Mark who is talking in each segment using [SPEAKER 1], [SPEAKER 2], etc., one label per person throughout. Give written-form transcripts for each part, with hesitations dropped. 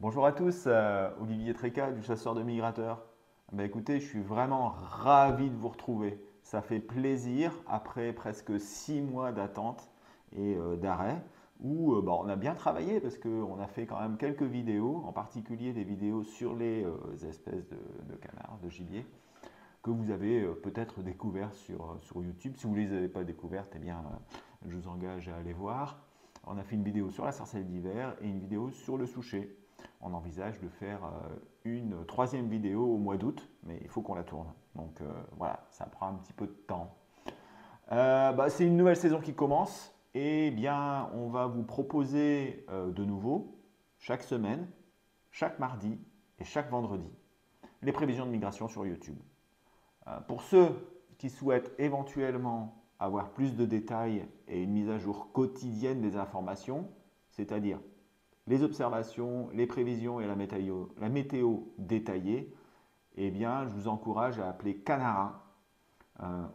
[SPEAKER 1] Bonjour à tous, Olivier Tréca du chasseur de migrateurs. Écoutez, je suis vraiment ravi de vous retrouver. Ça fait plaisir après presque 6 mois d'attente et d'arrêt où on a bien travaillé parce qu'on a fait quand même quelques vidéos, en particulier des vidéos sur les espèces de canards, de gibier, que vous avez peut-être découvert sur YouTube. Si vous ne les avez pas découvertes, eh bien, je vous engage à aller voir. On a fait une vidéo sur la sarcelle d'hiver et une vidéo sur le souchet. On envisage de faire une troisième vidéo au mois d'août, mais il faut qu'on la tourne. Donc voilà, ça prend un petit peu de temps. C'est une nouvelle saison qui commence. Et bien, on va vous proposer de nouveau, chaque semaine, chaque mardi et chaque vendredi, les prévisions de migration sur YouTube. Pour ceux qui souhaitent éventuellement avoir plus de détails et une mise à jour quotidienne des informations, c'est-à-dire les observations, les prévisions et la météo détaillée, eh bien, je vous encourage à appeler Canara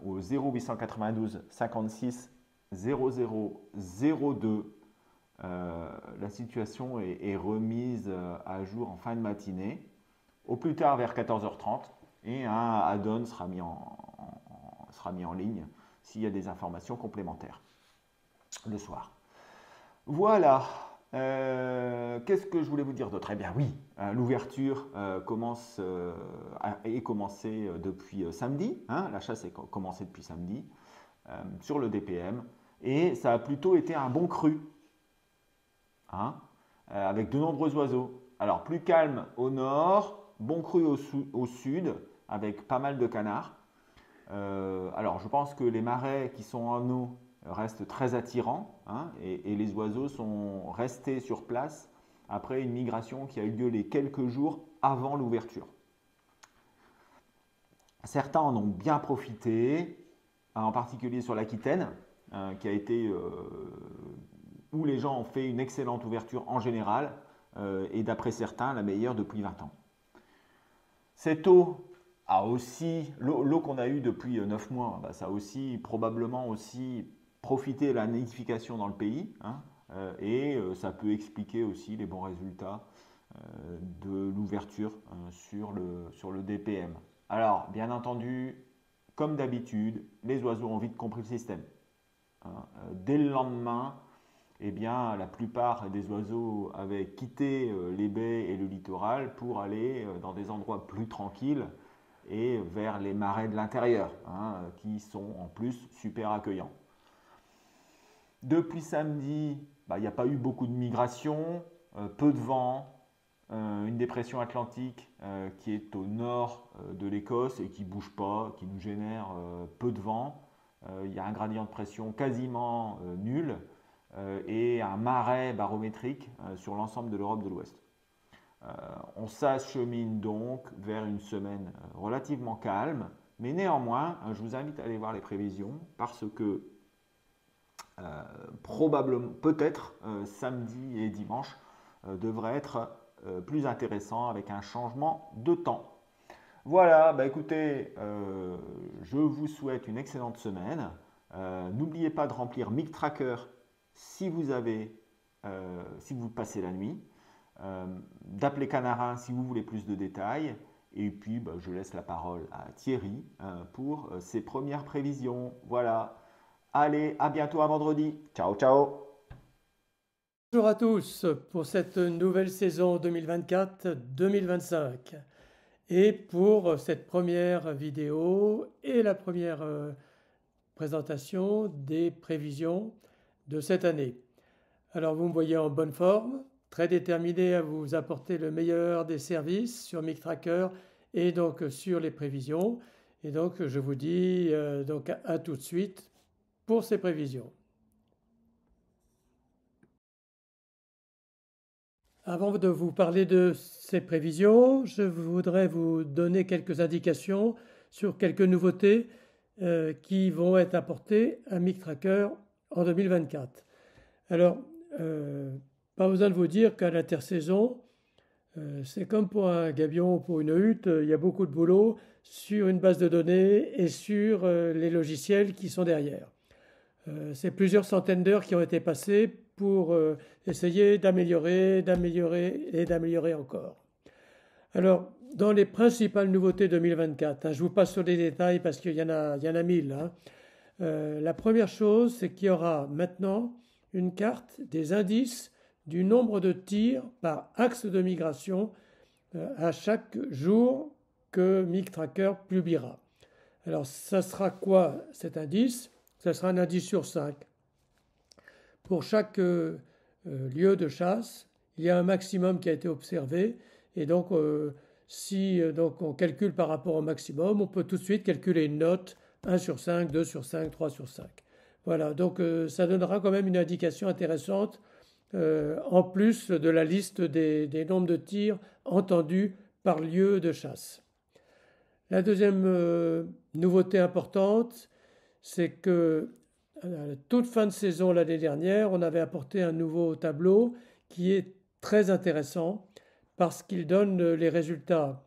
[SPEAKER 1] au 0892 56 0002. La situation est remise à jour en fin de matinée, au plus tard vers 14h30, et un add-on sera mis en ligne s'il y a des informations complémentaires le soir. Voilà. Qu'est-ce que je voulais vous dire d'autre? Eh bien oui, l'ouverture est commencée depuis samedi. La chasse est commencée depuis samedi sur le DPM. Et ça a plutôt été un bon cru, avec de nombreux oiseaux. Alors plus calme au nord, bon cru au sud, avec pas mal de canards. Alors je pense que les marais qui sont en eau restent très attirants, et les oiseaux sont restés sur place après une migration qui a eu lieu les quelques jours avant l'ouverture. Certains en ont bien profité, en particulier sur l'Aquitaine, qui a été où les gens ont fait une excellente ouverture en général, et d'après certains la meilleure depuis 20 ans. Cette eau a aussi, l'eau qu'on a eue depuis 9 mois, ça a aussi probablement aussi profité de la nidification dans le pays, et ça peut expliquer aussi les bons résultats de l'ouverture sur le DPM. Alors, bien entendu, comme d'habitude, les oiseaux ont vite compris le système. Dès le lendemain, eh bien, la plupart des oiseaux avaient quitté les baies et le littoral pour aller dans des endroits plus tranquilles et vers les marais de l'intérieur, qui sont en plus super accueillants. Depuis samedi, il n'y a pas eu beaucoup de migration, peu de vent, une dépression atlantique qui est au nord de l'Écosse et qui ne bouge pas, qui nous génère peu de vent. Il y a un gradient de pression quasiment nul et un marais barométrique sur l'ensemble de l'Europe de l'Ouest. On s'achemine donc vers une semaine relativement calme, mais néanmoins, je vous invite à aller voir les prévisions parce que probablement, peut-être samedi et dimanche devraient être plus intéressants avec un changement de temps. Voilà, écoutez, je vous souhaite une excellente semaine. N'oubliez pas de remplir MigTracker si vous passez la nuit. D'appeler Canara si vous voulez plus de détails. Et puis, je laisse la parole à Thierry pour ses premières prévisions. Voilà. Allez, à bientôt à vendredi. Ciao, ciao.
[SPEAKER 2] Bonjour à tous pour cette nouvelle saison 2024-2025 et pour cette première vidéo et la première présentation des prévisions de cette année. Alors vous me voyez en bonne forme, très déterminé à vous apporter le meilleur des services sur MigTracker et donc sur les prévisions. Et donc je vous dis donc à tout de suite pour ces prévisions. Avant de vous parler de ces prévisions, je voudrais vous donner quelques indications sur quelques nouveautés qui vont être apportées à MigTracker en 2024. Alors, pas besoin de vous dire qu'à l'intersaison, c'est comme pour un gabion ou pour une hutte, il y a beaucoup de boulot sur une base de données et sur les logiciels qui sont derrière. C'est plusieurs centaines d'heures qui ont été passées pour essayer d'améliorer, d'améliorer et d'améliorer encore. Alors, dans les principales nouveautés 2024, je vous passe sur les détails parce qu'il y en a 1000. La première chose, c'est qu'il y aura maintenant une carte des indices du nombre de tirs par axe de migration à chaque jour que MigTracker publiera. Alors, ça sera quoi cet indice? Ça sera un indice sur 5. Pour chaque lieu de chasse, il y a un maximum qui a été observé. Et donc, si on calcule par rapport au maximum, on peut tout de suite calculer une note 1 sur 5, 2 sur 5, 3 sur 5. Voilà, donc ça donnera quand même une indication intéressante en plus de la liste des nombres de tirs entendus par lieu de chasse. La deuxième nouveauté importante, c'est que à la toute fin de saison l'année dernière, on avait apporté un nouveau tableau qui est très intéressant parce qu'il donne les résultats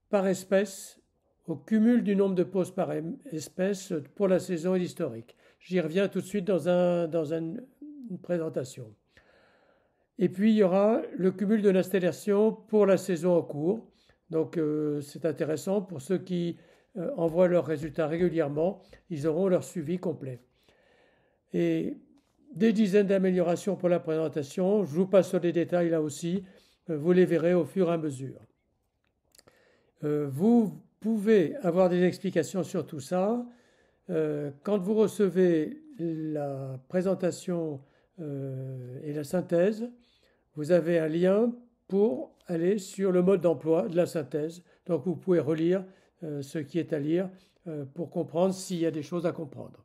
[SPEAKER 2] par espèce au cumul du nombre de poses par espèce pour la saison et l'historique. J'y reviens tout de suite dans une présentation. Et puis il y aura le cumul de l'installation pour la saison en cours. Donc c'est intéressant pour ceux qui envoient leurs résultats régulièrement, ils auront leur suivi complet. Et des dizaines d'améliorations pour la présentation, je vous passe sur les détails là aussi, vous les verrez au fur et à mesure. Vous pouvez avoir des explications sur tout ça quand vous recevez la présentation et la synthèse. Vous avez un lien pour aller sur le mode d'emploi de la synthèse. Donc vous pouvez relire ce qui est à lire pour comprendre s'il y a des choses à comprendre.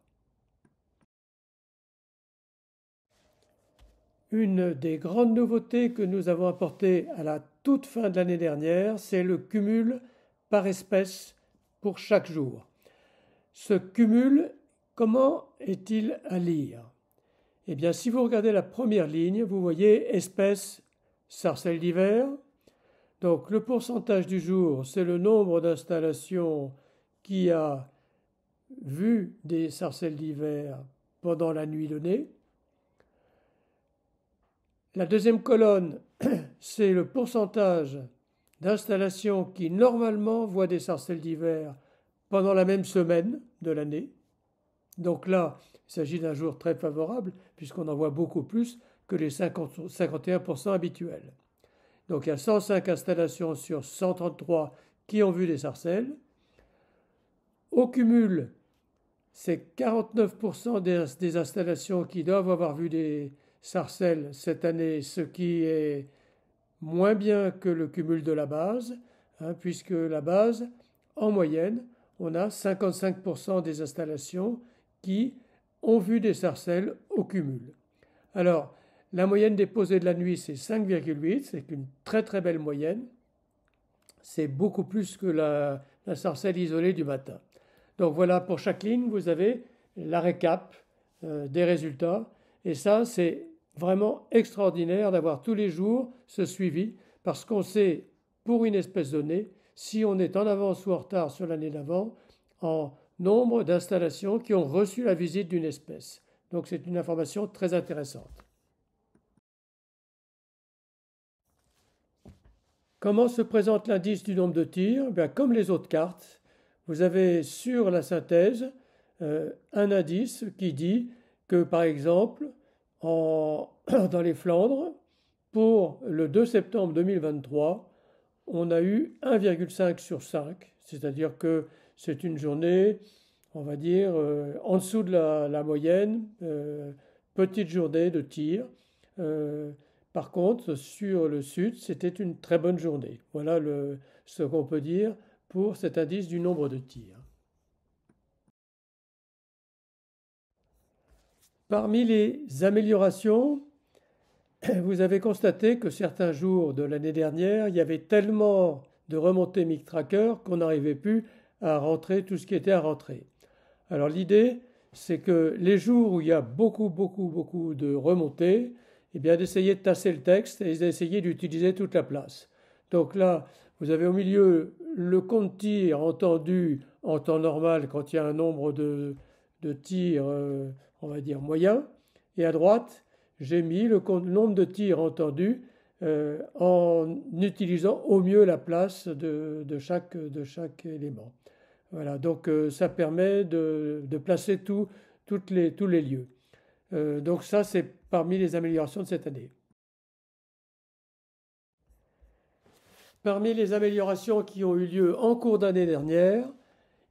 [SPEAKER 2] Une des grandes nouveautés que nous avons apportées à la toute fin de l'année dernière, c'est le cumul par espèce pour chaque jour. Ce cumul, comment est-il à lire? Eh bien, si vous regardez la première ligne, vous voyez espèce sarcelle d'hiver. Donc le pourcentage du jour, c'est le nombre d'installations qui a vu des sarcelles d'hiver pendant la nuit donnée. La deuxième colonne, c'est le pourcentage d'installations qui normalement voient des sarcelles d'hiver pendant la même semaine de l'année. Donc là, il s'agit d'un jour très favorable puisqu'on en voit beaucoup plus que les 51% habituels. Donc il y a 105 installations sur 133 qui ont vu des sarcelles. Au cumul, c'est 49% des installations qui doivent avoir vu des sarcelles cette année, ce qui est moins bien que le cumul de la base, puisque la base, en moyenne, on a 55% des installations qui ont vu des sarcelles au cumul. Alors, la moyenne des posées de la nuit, c'est 5,8, c'est une très très belle moyenne. C'est beaucoup plus que la sarcelle isolée du matin. Donc voilà, pour chaque ligne, vous avez la récap des résultats. Et ça, c'est vraiment extraordinaire d'avoir tous les jours ce suivi, parce qu'on sait, pour une espèce donnée, si on est en avance ou en retard sur l'année d'avant, en nombre d'installations qui ont reçu la visite d'une espèce. Donc c'est une information très intéressante. Comment se présente l'indice du nombre de tirs? Bien, comme les autres cartes, vous avez sur la synthèse un indice qui dit que, par exemple, dans les Flandres, pour le 2 septembre 2023, on a eu 1,5 sur 5, c'est-à-dire que c'est une journée, on va dire, en dessous de la moyenne, petite journée de tir. Par contre, sur le sud, c'était une très bonne journée. Voilà ce qu'on peut dire pour cet indice du nombre de tirs. Parmi les améliorations, vous avez constaté que certains jours de l'année dernière, il y avait tellement de remontées MigTracker qu'on n'arrivait plus à rentrer tout ce qui était à rentrer. Alors l'idée, c'est que les jours où il y a beaucoup de remontées, eh bien d'essayer de tasser le texte et d'essayer d'utiliser toute la place. Donc là, vous avez au milieu le compte tir entendu en temps normal quand il y a un nombre de tirs, on va dire moyen, et à droite, j'ai mis le nombre de tirs entendus en utilisant au mieux la place de chaque élément. Voilà, donc ça permet de placer tous les lieux. Donc ça, c'est parmi les améliorations de cette année. Parmi les améliorations qui ont eu lieu en cours d'année dernière,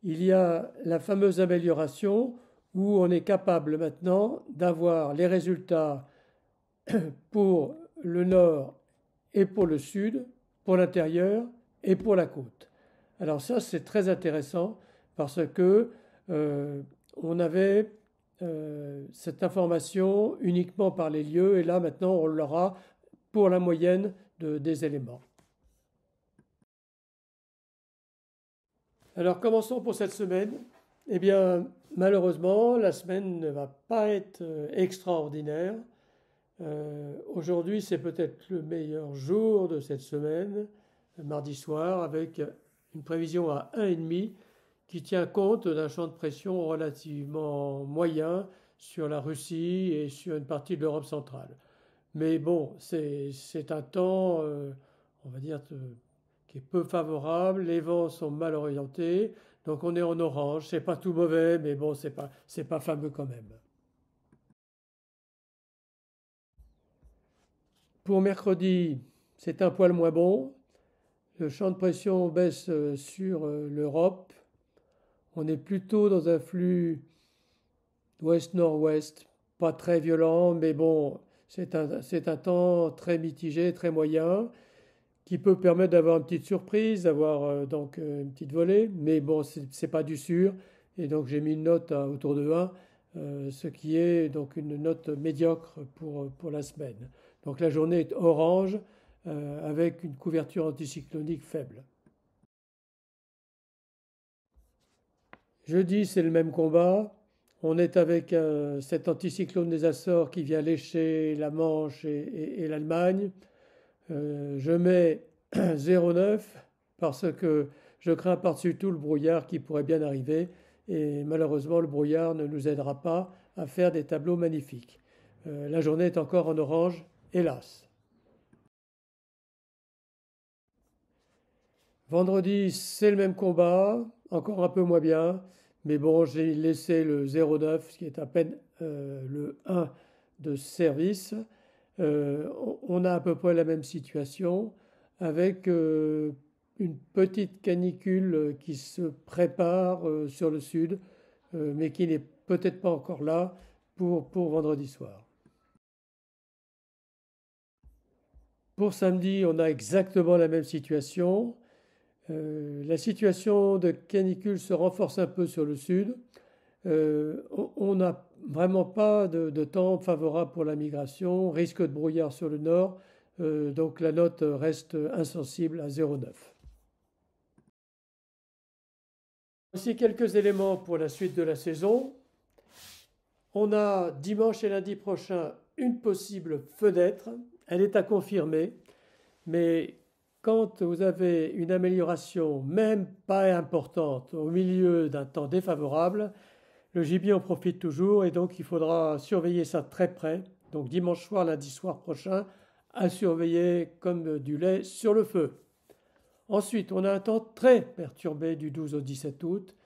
[SPEAKER 2] il y a la fameuse amélioration où on est capable maintenant d'avoir les résultats pour le nord et pour le sud, pour l'intérieur et pour la côte. Alors ça, c'est très intéressant parce que on avait cette information uniquement par les lieux et là maintenant on l'aura pour la moyenne des éléments. Alors commençons pour cette semaine. Eh bien, malheureusement, la semaine ne va pas être extraordinaire. Aujourd'hui, c'est peut-être le meilleur jour de cette semaine, mardi soir, avec une prévision à 1,5 qui tient compte d'un champ de pression relativement moyen sur la Russie et sur une partie de l'Europe centrale. Mais bon, c'est un temps, on va dire, qui est peu favorable, les vents sont mal orientés, donc on est en orange, c'est pas tout mauvais, mais bon, c'est pas fameux quand même. Pour mercredi, c'est un poil moins bon. Le champ de pression baisse sur l'Europe. On est plutôt dans un flux ouest-nord-ouest, pas très violent, mais bon, c'est un temps très mitigé, très moyen, qui peut permettre d'avoir une petite surprise, d'avoir donc une petite volée, mais bon, c'est pas du sûr, et donc j'ai mis une note autour de 1, ce qui est donc une note médiocre pour la semaine. Donc la journée est orange, avec une couverture anticyclonique faible. Jeudi, c'est le même combat. On est avec cet anticyclone des Açores qui vient lécher la Manche et l'Allemagne. Je mets 0,9 parce que je crains par-dessus tout le brouillard qui pourrait bien arriver et malheureusement le brouillard ne nous aidera pas à faire des tableaux magnifiques. La journée est encore en orange, hélas. Vendredi, c'est le même combat, encore un peu moins bien, mais bon, j'ai laissé le 0,9, ce qui est à peine le 1 de service. On a à peu près la même situation avec une petite canicule qui se prépare sur le sud, mais qui n'est peut-être pas encore là pour vendredi soir. Pour samedi, on a exactement la même situation. La situation de canicule se renforce un peu sur le sud. On n'a vraiment pas de temps favorable pour la migration, risque de brouillard sur le nord, donc la note reste insensible à 0,9. Voici quelques éléments pour la suite de la saison. On a dimanche et lundi prochain une possible fenêtre, elle est à confirmer, mais quand vous avez une amélioration, même pas importante, au milieu d'un temps défavorable, le gibier en profite toujours et donc il faudra surveiller ça très près. Donc dimanche soir, lundi soir prochain, à surveiller comme du lait sur le feu. Ensuite, on a un temps très perturbé du 12 au 17 août.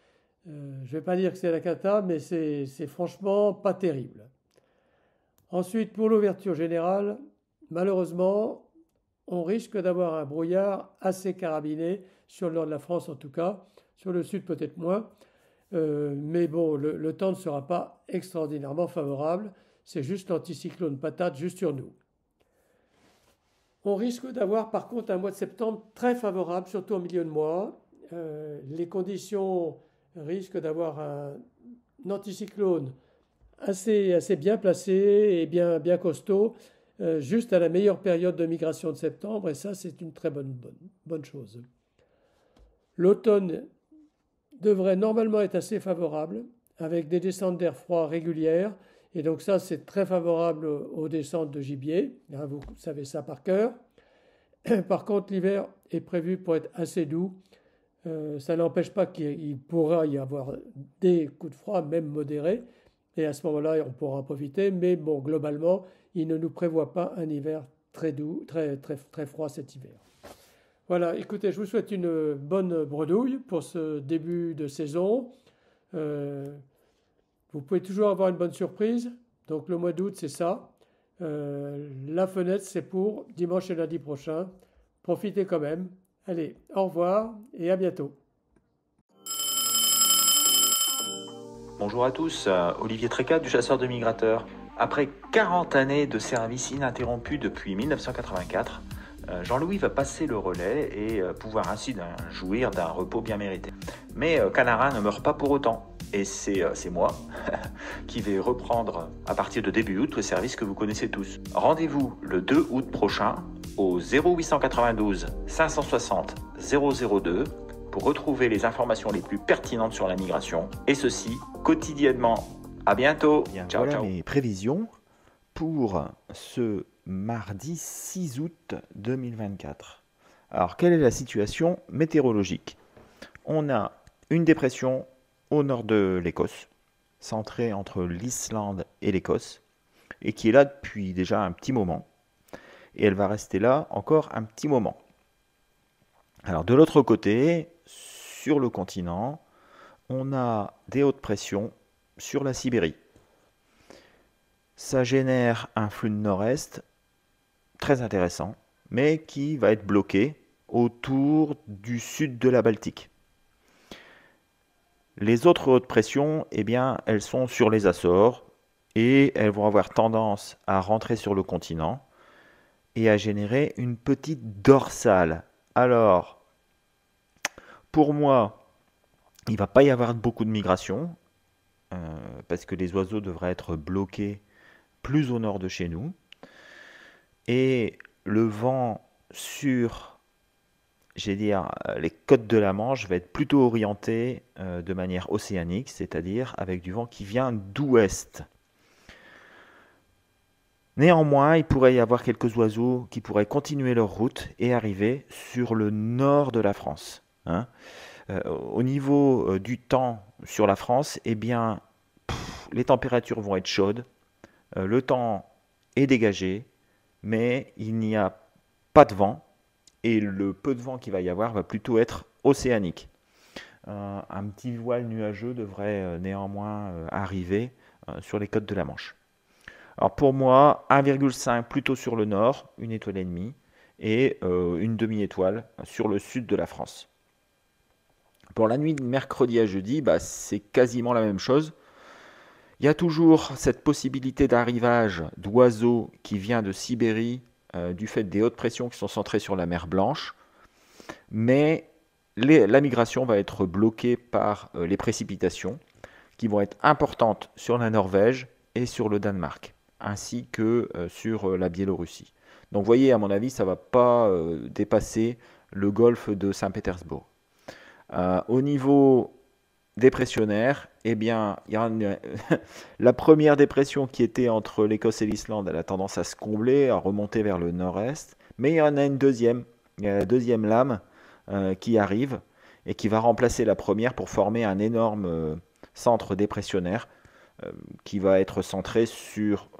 [SPEAKER 2] Je ne vais pas dire que c'est la cata, mais c'est franchement pas terrible. Ensuite, pour l'ouverture générale, malheureusement, on risque d'avoir un brouillard assez carabiné, sur le nord de la France en tout cas, sur le sud peut-être moins. Mais bon, le temps ne sera pas extraordinairement favorable, c'est juste l'anticyclone patate juste sur nous. On risque d'avoir par contre un mois de septembre très favorable, surtout au milieu de mois. Les conditions risquent d'avoir un anticyclone assez bien placé et bien costaud, juste à la meilleure période de migration de septembre, et ça c'est une très bonne chose. L'automne devrait normalement être assez favorable, avec des descentes d'air froid régulières, et donc ça c'est très favorable aux descentes de gibier, vous savez ça par cœur. Par contre l'hiver est prévu pour être assez doux, ça n'empêche pas qu'il pourra y avoir des coups de froid, même modérés, et à ce moment-là, on pourra en profiter. Mais bon, globalement, il ne nous prévoit pas un hiver très doux, très froid cet hiver. Voilà, écoutez, je vous souhaite une bonne bredouille pour ce début de saison. Euh, Vous pouvez toujours avoir une bonne surprise. Donc le mois d'août, c'est ça. La fenêtre, c'est pour dimanche et lundi prochain. Profitez quand même. Allez, au revoir et à bientôt.
[SPEAKER 1] Bonjour à tous, Olivier Trécat du Chasseur de Migrateurs. Après 40 années de service ininterrompu depuis 1984, Jean-Louis va passer le relais et pouvoir ainsi jouir d'un repos bien mérité. Mais Canarin ne meurt pas pour autant. Et c'est moi qui vais reprendre à partir de début août le service que vous connaissez tous. Rendez-vous le 2 août prochain au 0892 560 002 pour retrouver les informations les plus pertinentes sur la migration, et ceci quotidiennement. À bientôt. Ciao,
[SPEAKER 3] Voilà
[SPEAKER 1] ciao.
[SPEAKER 3] mes prévisions pour ce mardi 6 août 2024. Alors, quelle est la situation météorologique? On a une dépression au nord de l'Écosse, centrée entre l'Islande et l'Écosse, et qui est là depuis déjà un petit moment. Et elle va rester là encore un petit moment. Alors, de l'autre côté, sur le continent, on a des hautes pressions sur la Sibérie. Ça génère un flux de nord-est très intéressant, mais qui va être bloqué autour du sud de la Baltique. Les autres hautes pressions, eh bien, elles sont sur les Açores et elles vont avoir tendance à rentrer sur le continent et à générer une petite dorsale. Alors, pour moi, il ne va pas y avoir beaucoup de migration parce que les oiseaux devraient être bloqués plus au nord de chez nous. Et le vent sur, les côtes de la Manche va être plutôt orienté de manière océanique, c'est-à-dire avec du vent qui vient d'ouest. Néanmoins, il pourrait y avoir quelques oiseaux qui pourraient continuer leur route et arriver sur le nord de la France. Au niveau du temps sur la France, eh bien, les températures vont être chaudes, le temps est dégagé, mais il n'y a pas de vent, et le peu de vent qu'il va y avoir va plutôt être océanique. Un petit voile nuageux devrait néanmoins arriver sur les côtes de la Manche. Alors pour moi, 1,5 plutôt sur le nord, une étoile et demie, et une demi-étoile sur le sud de la France. Pour la nuit de mercredi à jeudi, c'est quasiment la même chose. Il y a toujours cette possibilité d'arrivage d'oiseaux qui vient de Sibérie du fait des hautes pressions qui sont centrées sur la mer Blanche. Mais la migration va être bloquée par les précipitations qui vont être importantes sur la Norvège et sur le Danemark, ainsi que sur la Biélorussie. Donc vous voyez, à mon avis, ça ne va pas dépasser le golfe de Saint-Pétersbourg. Au niveau dépressionnaire, eh bien, il y a la première dépression qui était entre l'Écosse et l'Islande, elle a tendance à se combler, à remonter vers le nord-est, mais il y en a une deuxième, il y a la deuxième lame qui arrive et qui va remplacer la première pour former un énorme centre dépressionnaire qui va être centré sur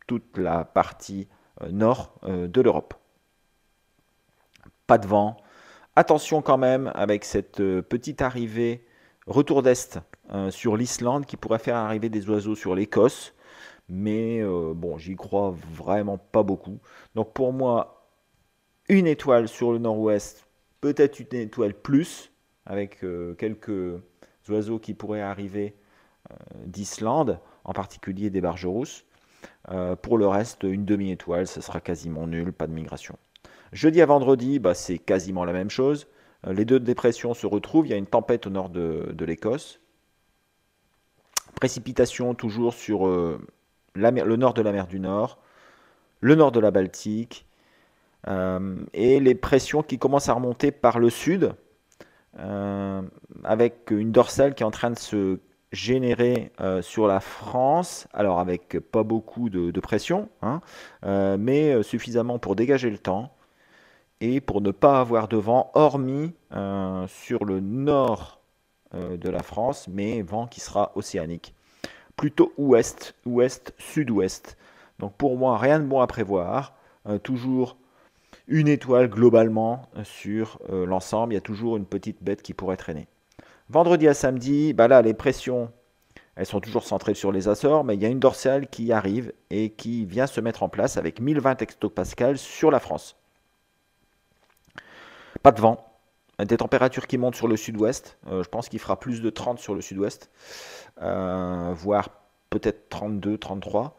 [SPEAKER 3] toute la partie nord de l'Europe. Pas de vent. Attention quand même avec cette petite arrivée, retour d'est sur l'Islande qui pourrait faire arriver des oiseaux sur l'Écosse. Mais bon, j'y crois vraiment pas beaucoup. Donc pour moi, une étoile sur le nord-ouest, peut-être une étoile plus, avec quelques oiseaux qui pourraient arriver d'Islande, en particulier des bargerousses. Pour le reste, une demi-étoile, ce sera quasiment nul, pas de migration. Jeudi à vendredi, c'est quasiment la même chose. Les deux dépressions se retrouvent. Il y a une tempête au nord de l'Écosse. Précipitations toujours sur le nord de la mer du Nord, le nord de la Baltique, et les pressions qui commencent à remonter par le sud, avec une dorsale qui est en train de se générer sur la France, alors avec pas beaucoup de pression, mais suffisamment pour dégager le temps et pour ne pas avoir de vent, hormis sur le nord de la France, mais vent qui sera océanique. plutôt ouest, sud-ouest. Donc pour moi, rien de bon à prévoir. Toujours une étoile globalement sur l'ensemble. Il y a toujours une petite bête qui pourrait traîner. Vendredi à samedi, bah là, les pressions, elles sont toujours centrées sur les Açores, mais il y a une dorsale qui arrive et qui vient se mettre en place avec 1020 hectopascales sur la France. Pas de vent, des températures qui montent sur le sud-ouest. Je pense qu'il fera plus de 30 sur le sud-ouest, voire peut-être 32, 33.